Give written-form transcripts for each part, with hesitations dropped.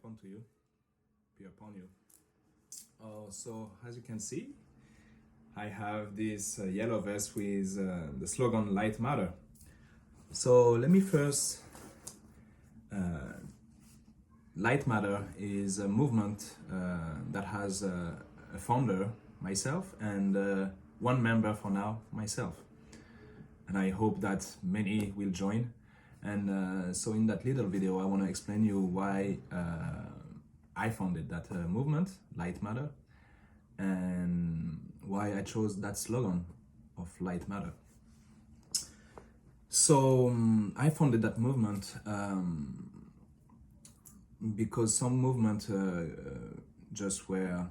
iPhone to you, be upon you. So as you can see, I have this yellow vest with the slogan Light Matter. So let me first, Light Matter is a movement that has a founder, myself, and one member for now, myself. And I hope that many will join. And so in that little video, I want to explain you why I founded that movement, Light Matter, and why I chose that slogan of Light Matter. So I founded that movement because some movement just were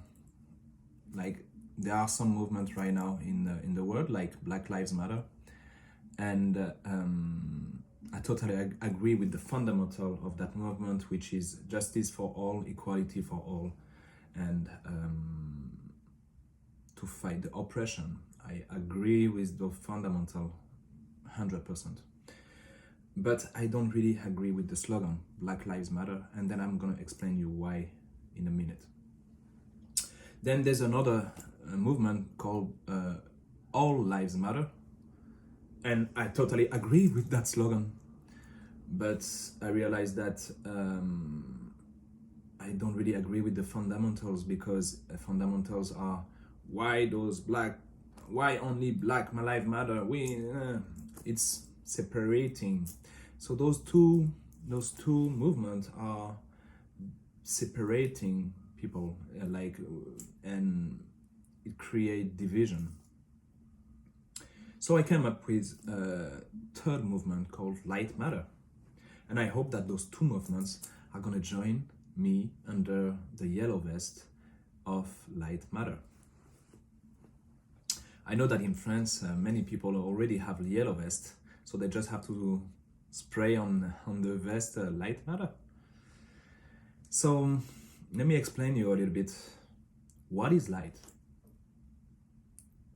like, there are some movements right now in the world, like Black Lives Matter, and I totally agree with the fundamental of that movement, which is justice for all, equality for all, and to fight the oppression. I agree with the fundamental 100%. But I don't really agree with the slogan, Black Lives Matter, and then I'm gonna explain you why in a minute. Then there's another movement called All Lives Matter, and I totally agree with that slogan, but I realized that I don't really agree with the fundamentals, because fundamentals are why only Black Lives Matter, it's separating. So those two movements are separating people, and it creates division. So I came up with a third movement called Light Matter, and I hope that those two movements are gonna join me under the yellow vest of Light Matter. I know that in France, many people already have yellow vest, so they just have to spray on the vest Light Matter. So let me explain you a little bit what is light,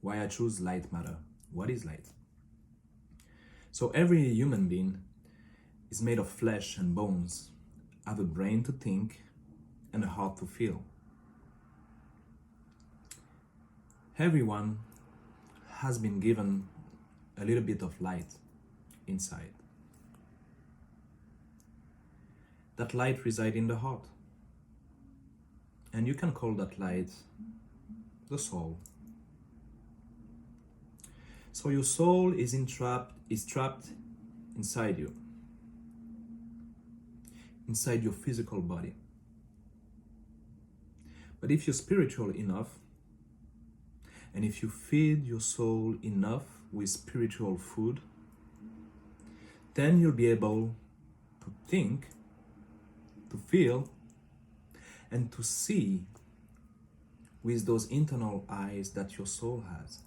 why I choose Light Matter. What is light? So every human being is made of flesh and bones, have a brain to think and a heart to feel. Everyone has been given a little bit of light inside. That light resides in the heart. And you can call that light the soul. So your soul is trapped inside you, inside your physical body. But if you're spiritual enough, and if you feed your soul enough with spiritual food, then you'll be able to think, to feel, and to see with those internal eyes that your soul has.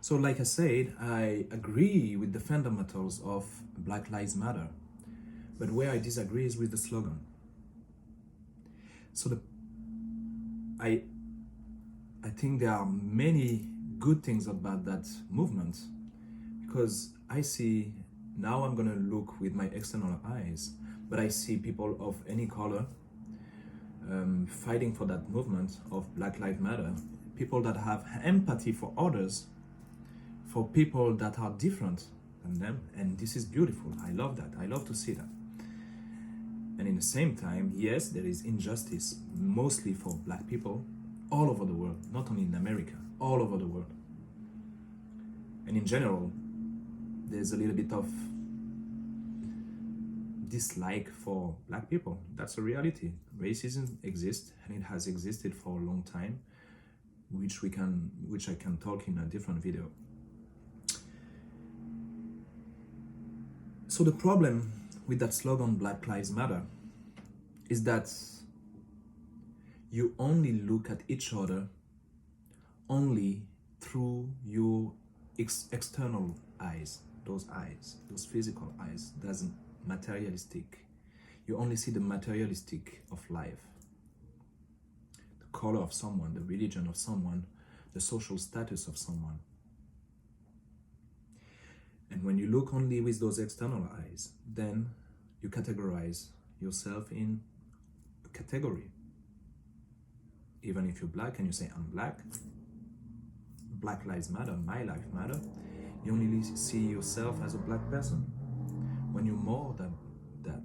So like I said, I agree with the fundamentals of Black Lives Matter, but where I disagree is with the slogan. So I think there are many good things about that movement, because I see, now I'm gonna look with my external eyes, but I see people of any color fighting for that movement of Black Lives Matter, people that have empathy for others, for people that are different than them, and this is beautiful. I love that. I love to see that. And in the same time, yes, there is injustice, mostly for Black people, all over the world, not only in America, all over the world. And in general, there's a little bit of dislike for Black people. That's a reality. Racism exists, and it has existed for a long time, which I can talk in a different video. So the problem with that slogan, Black Lives Matter, is that you only look at each other only through your external eyes, those physical eyes, that's materialistic. You only see the materialistic of life, the color of someone, the religion of someone, the social status of someone. And when you look only with those external eyes, then you categorize yourself in a category. Even if you're black and you say, I'm black, Black Lives Matter, my life matter, you only see yourself as a black person. When you're more than that,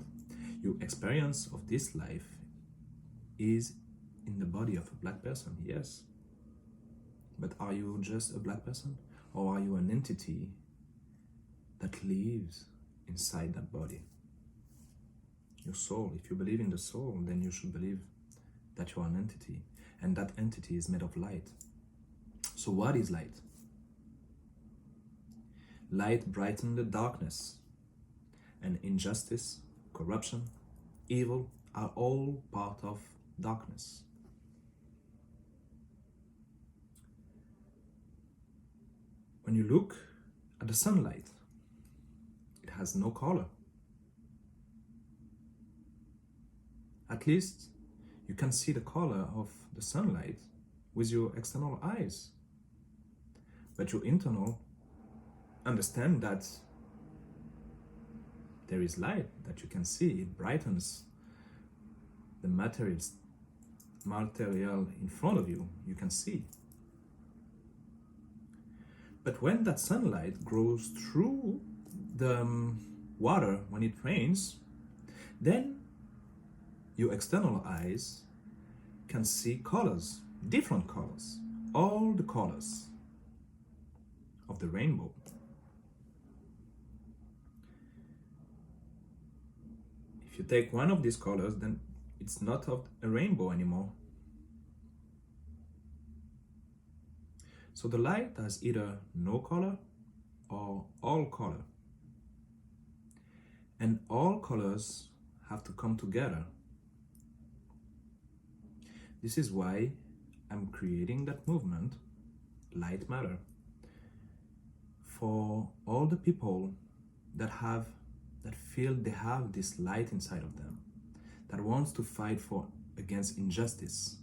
your experience of this life is in the body of a black person, yes. But are you just a black person? Or are you an entity that lives inside that body? Your soul. If you believe in the soul, then you should believe that you are an entity. And that entity is made of light. So what is light? Light brightens the darkness. And injustice, corruption, evil are all part of darkness. When you look at the sunlight, it has no color. At least you can see the color of the sunlight with your external eyes. But your internal understand that there is light that you can see. It brightens the material in front of you. You can see. But when that sunlight goes through the water when it rains, then your external eyes can see colors, different colors, all the colors of the rainbow. If you take one of these colors, then it's not of a rainbow anymore. So the light has either no color or all color. And all colors have to come together. This is why I'm creating that movement, Light Matter, for all the people that feel they have this light inside of them, that wants to fight against injustice,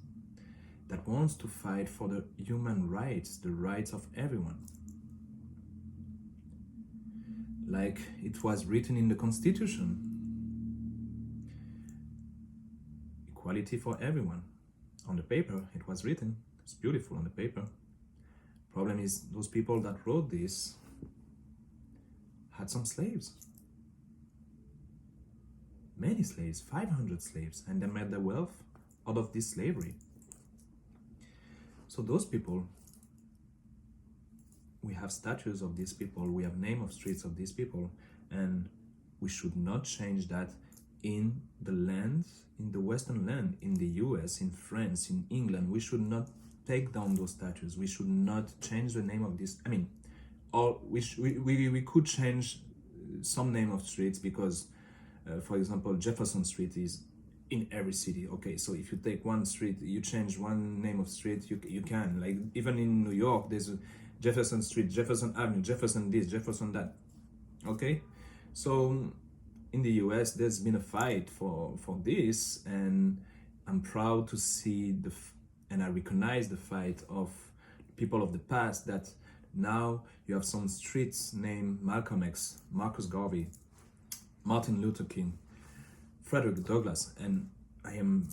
that wants to fight for the human rights, the rights of everyone. Like it was written in the Constitution, equality for everyone. On the paper, it was written, it's beautiful on the paper. Problem is, those people that wrote this had some slaves. Many slaves, 500 slaves, and they made their wealth out of this slavery. So those people, we have statues of these people, we have name of streets of these people, and we should not change that in the land, in the Western land, in the US, in France, in England. We should not take down those statues. We should not change the name of this. I mean, we could change some name of streets because, for example, Jefferson Street is in every city. Okay, so if you take one street, you change one name of street, you can. Like even in New York, there's Jefferson Street, Jefferson Avenue, Jefferson this, Jefferson that. Okay, so in the US, there's been a fight for this, and I'm proud to see and I recognize the fight of people of the past, that now you have some streets named Malcolm X, Marcus Garvey, Martin Luther King, Frederick Douglass, and I am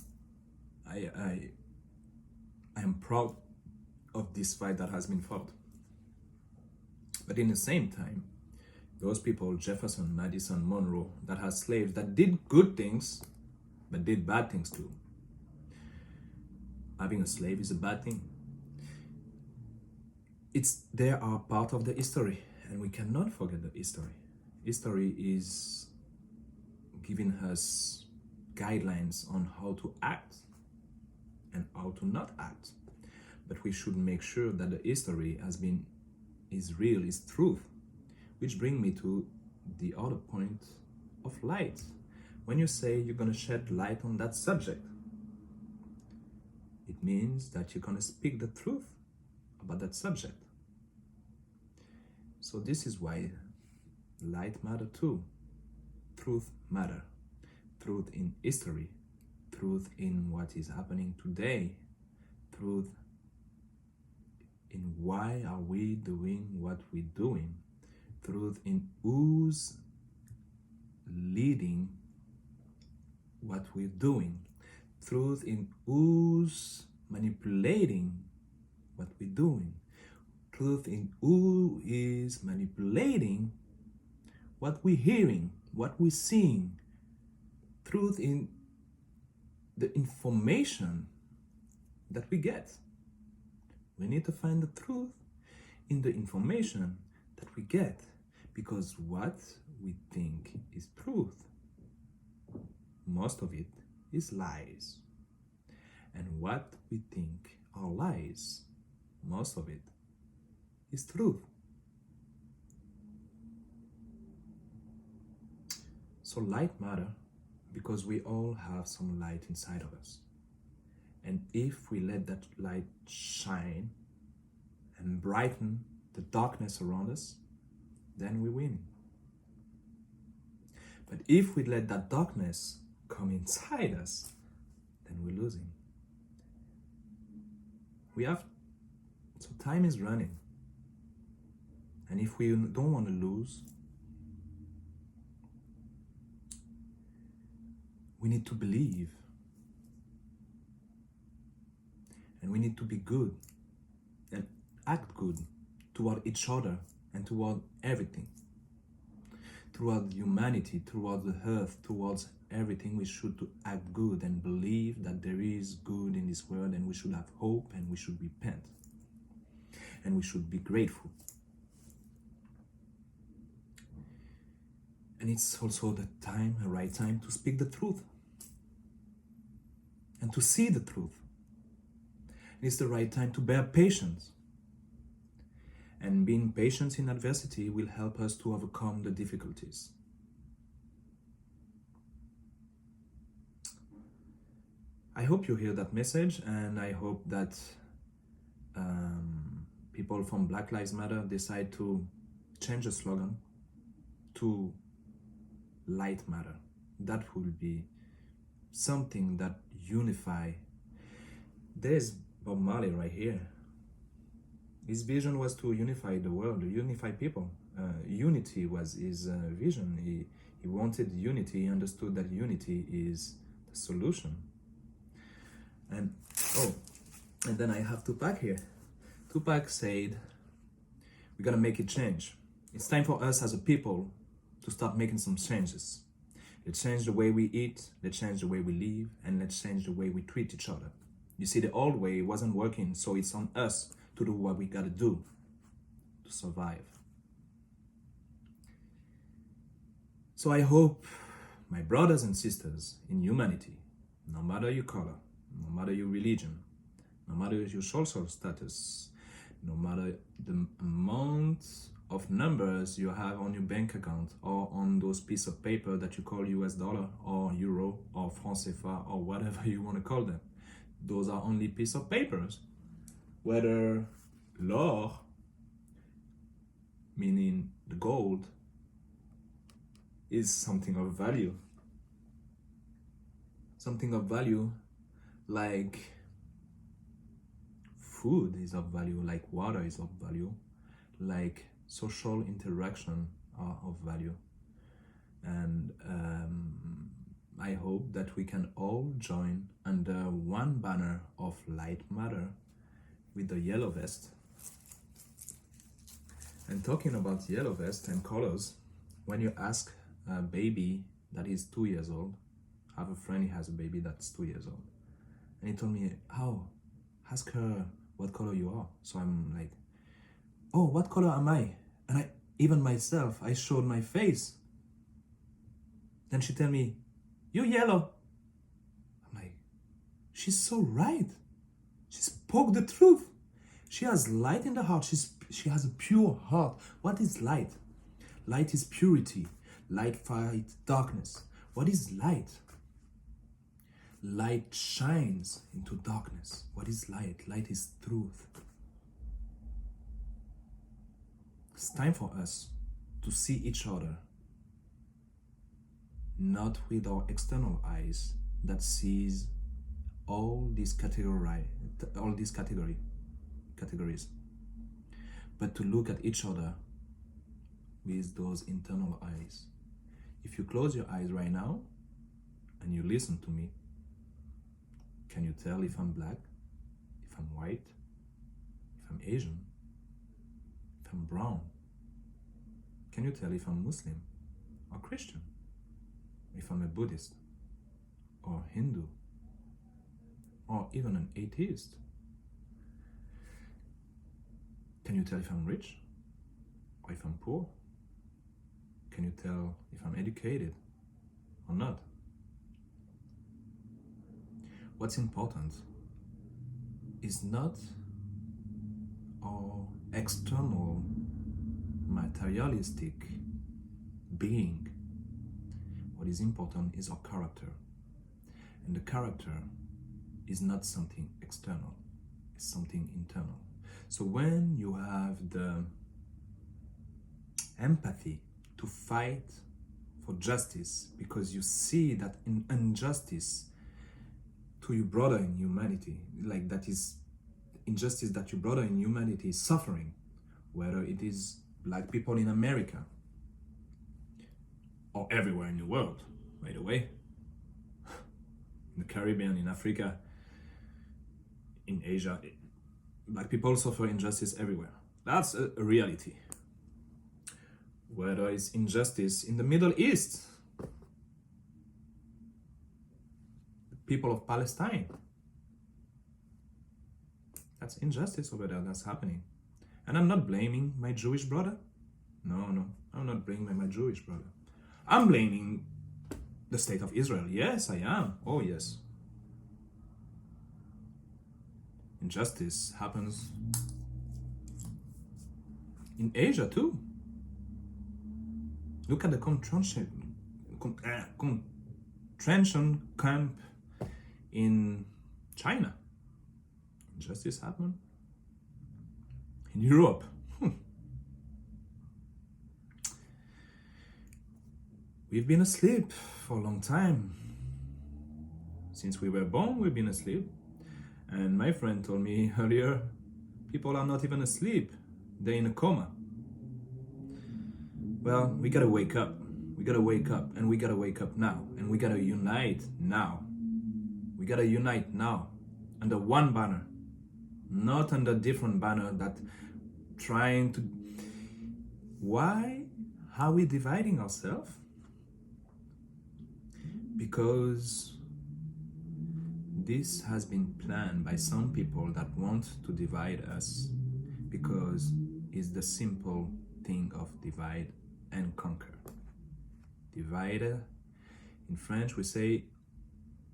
proud of this fight that has been fought. But in the same time, those people, Jefferson, Madison, Monroe, that had slaves that did good things, but did bad things too. Having a slave is a bad thing. They are part of the history, and we cannot forget the history. History is giving us guidelines on how to act and how to not act. But we should make sure that the history is real, is truth. Which brings me to the other point of light. When you say you're going to shed light on that subject, it means that you're going to speak the truth about that subject. So this is why light matter too. Truth matter. Truth in history. Truth in what is happening today. Truth in why are we doing what we're doing. Truth in who's leading what we're doing. Truth in who's manipulating what we're doing. Truth in who is manipulating what we're hearing, what we're seeing. Truth in the information that we get. We need to find the truth in the information that we get, because what we think is truth, most of it is lies. And what we think are lies, most of it is truth. So light matter because we all have some light inside of us. And if we let that light shine and brighten the darkness around us, then we win. But if we let that darkness come inside us, then we're losing. So time is running. And if we don't want to lose, we need to believe. And we need to be good and act good toward each other and toward everything. Toward humanity, toward the earth, towards everything, we should to act good and believe that there is good in this world, and we should have hope, and we should repent. And we should be grateful. And it's also the right time to speak the truth and to see the truth. It's the right time to bear patience. And being patient in adversity will help us to overcome the difficulties. I hope you hear that message, and I hope that people from Black Lives Matter decide to change the slogan to Light Matter. That will be something that unify. There's Bob Marley right here. His vision was to unify the world, to unify people. Unity was his vision. He wanted unity. He understood that unity is the solution. And then I have Tupac here. Tupac said, "We gotta make a change. It's time for us as a people to start making some changes. Let's change the way we eat, let's change the way we live, and let's change the way we treat each other. You see, the old way wasn't working, so it's on us to do what we gotta do to survive." So I hope my brothers and sisters in humanity, no matter your color, no matter your religion, no matter your social status, no matter the amount of numbers you have on your bank account or on those pieces of paper that you call US dollar or euro or franc CFA or whatever you want to call them. Those are only pieces of papers. Whether l'or, meaning the gold, is something of value. Something of value like food is of value, like water is of value, like social interaction are of value. And I hope that we can all join under one banner of Light Matter with the yellow vest. And talking about yellow vest and colors, when you ask a baby that is 2 years old, I have a friend, he has a baby that's 2 years old, and he told me, "How? Ask her what color you are." So I'm like, "Oh, what color am I?" And even myself, I showed my face. Then she tell me, "You're yellow." I'm like, she's so right. She spoke the truth. She has light in the heart. She has a pure heart. What is light? Light is purity. Light fights darkness. What is light? Light shines into darkness. What is light? Light is truth. It's time for us to see each other, not with our external eyes that sees all these categories, but to look at each other with those internal eyes. If you close your eyes right now, and you listen to me, can you tell if I'm black, if I'm white, if I'm Asian, if I'm brown? Can you tell if I'm Muslim or Christian? If I'm a Buddhist or Hindu or even an atheist? Can you tell if I'm rich or if I'm poor? Can you tell if I'm educated or not? What's important is not our external materialistic being. What is important is our character. And the character is not something external, it's something internal. So when you have the empathy to fight for justice because you see that in injustice to your brother in humanity, like that is injustice that your brother in humanity is suffering, whether it is black people in America or everywhere in the world, by the way, in the Caribbean, in Africa, in Asia, black people suffer injustice everywhere. That's a reality. Whether it's injustice in the Middle East, the people of Palestine, that's injustice over there, that's happening. And I'm not blaming my Jewish brother. No, I'm not blaming my Jewish brother. I'm blaming the state of Israel. Yes, I am. Oh, yes. Injustice happens in Asia too. Look at the concentration camp in China. Injustice happened in Europe. We've been asleep for a long time. Since we were born, we've been asleep. And my friend told me earlier, people are not even asleep. They're in a coma. Well, we gotta wake up. We gotta wake up, and we gotta wake up now. And we gotta unite now. We gotta unite now under one banner, not under different banner that trying to... Why are we dividing ourselves? Because this has been planned by some people that want to divide us, because it's the simple thing of divide and conquer. Divide, in French we say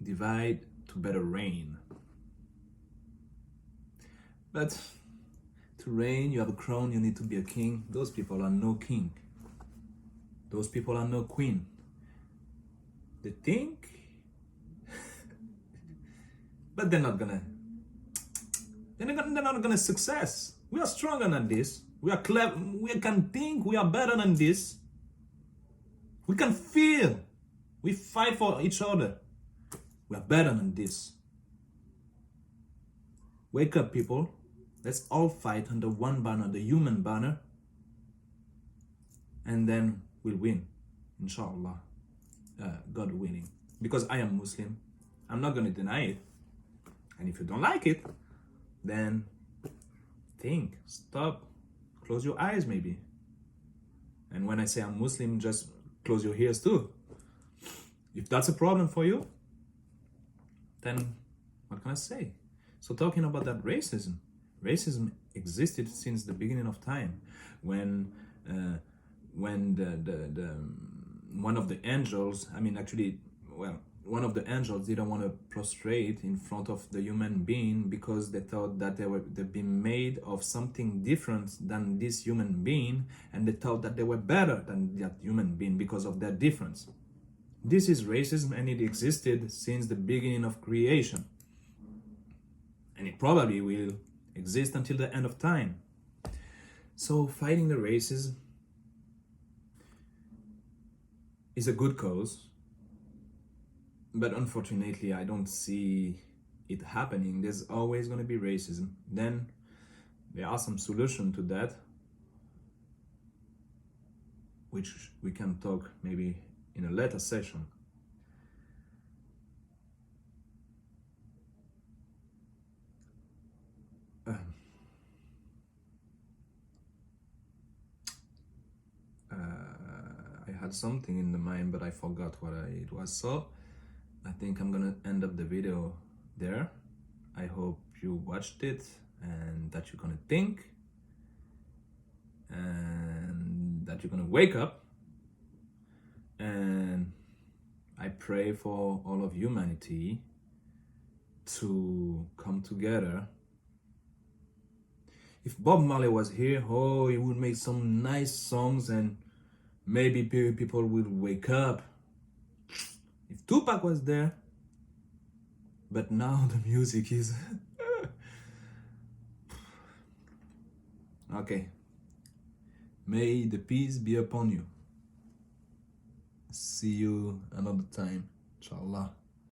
divide to better reign. But to reign, you have a crown, you need to be a king. Those people are no king. Those people are no queen. They think, but they're not gonna success. We are stronger than this. We are clever. We can think. We are better than this. We can feel. We fight for each other. We are better than this. Wake up, people. Let's all fight under one banner, the human banner. And then we'll win, inshallah. God winning. Because I am Muslim. I'm not going to deny it. And if you don't like it, then think, stop, close your eyes maybe. And when I say I'm Muslim, just close your ears too. If that's a problem for you, then what can I say? So talking about that racism existed since the beginning of time, when the one of the angels, one of the angels didn't want to prostrate in front of the human being because they thought that they'd been made of something different than this human being, and they thought that they were better than that human being because of their difference. This is racism, and it existed since the beginning of creation. And it probably will exist until the end of time. So fighting the racism is a good cause, but unfortunately I don't see it happening. There's always going to be racism. Then there are some solutions to that, which we can talk maybe in a later session. had something in the mind, but I forgot what it was. So I think I'm gonna end up the video there. I hope you watched it and that you're gonna think and that you're gonna wake up. And I pray for all of humanity to come together. If Bob Marley was here, oh, he would make some nice songs and maybe people will wake up. If Tupac was there, but now the music is okay. May the peace be upon you. See you another time, inshallah.